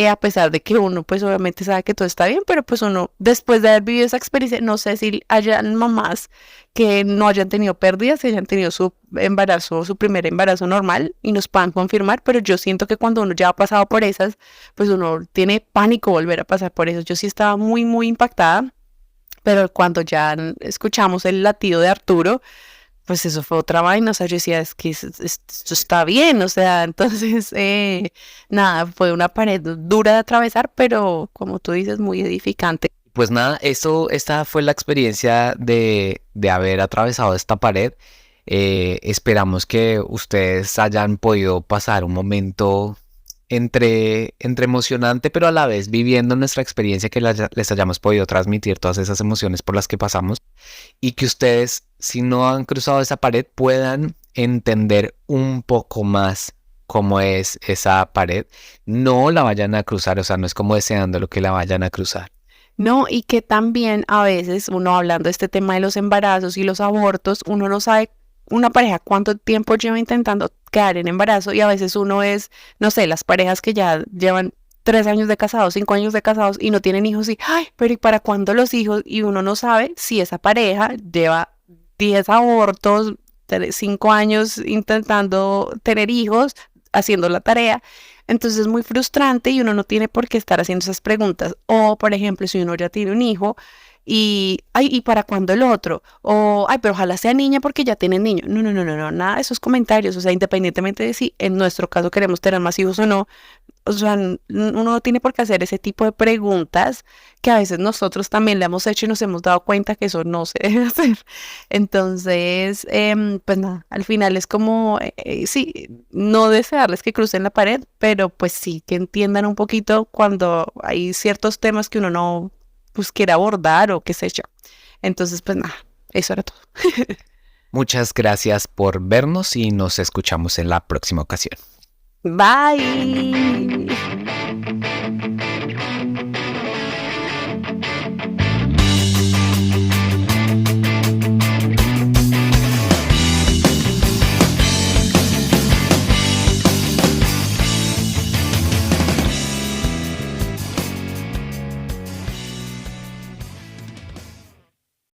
a pesar de que uno, pues obviamente sabe que todo está bien, pero pues uno, después de haber vivido esa experiencia, no sé si hayan mamás que no hayan tenido pérdidas, que hayan tenido su embarazo, su primer embarazo normal y nos puedan confirmar, pero yo siento que cuando uno ya ha pasado por esas, pues uno tiene pánico volver a pasar por eso. Yo sí estaba muy, muy impactada, pero cuando ya escuchamos el latido de Arturo, pues eso fue otra vaina, o sea, yo decía, es que esto está bien, o sea, entonces, nada, fue una pared dura de atravesar, pero como tú dices, muy edificante. Pues nada, esta fue la experiencia de haber atravesado esta pared. Esperamos que ustedes hayan podido pasar un momento entre emocionante, pero a la vez viviendo nuestra experiencia, que les hayamos podido transmitir todas esas emociones por las que pasamos y que ustedes, si no han cruzado esa pared, puedan entender un poco más cómo es esa pared. No la vayan a cruzar, o sea, no es como deseando lo que la vayan a cruzar. No, y que también a veces uno hablando de este tema de los embarazos y los abortos, uno no sabe una pareja cuánto tiempo lleva intentando quedar en embarazo, y a veces uno es, no sé, las parejas que ya llevan 3 años de casados, 5 años de casados y no tienen hijos y, ay, pero ¿y para cuándo los hijos? Y uno no sabe si esa pareja lleva 10 abortos, 5 años intentando tener hijos, haciendo la tarea. Entonces es muy frustrante y uno no tiene por qué estar haciendo esas preguntas. O, por ejemplo, si uno ya tiene un hijo y, ay, ¿y para cuándo el otro? O, ay, pero ojalá sea niña porque ya tienen niño. No, no, no, no, no, nada de esos comentarios. O sea, independientemente de si en nuestro caso queremos tener más hijos o no, o sea, uno no tiene por qué hacer ese tipo de preguntas que a veces nosotros también le hemos hecho y nos hemos dado cuenta que eso no se debe hacer. Entonces, pues nada, al final es como, sí, no desearles que crucen la pared, pero pues sí, que entiendan un poquito cuando hay ciertos temas que uno no, pues quiere abordar o qué sé yo. Entonces, pues nada, eso era todo. Muchas gracias por vernos y nos escuchamos en la próxima ocasión. Bye.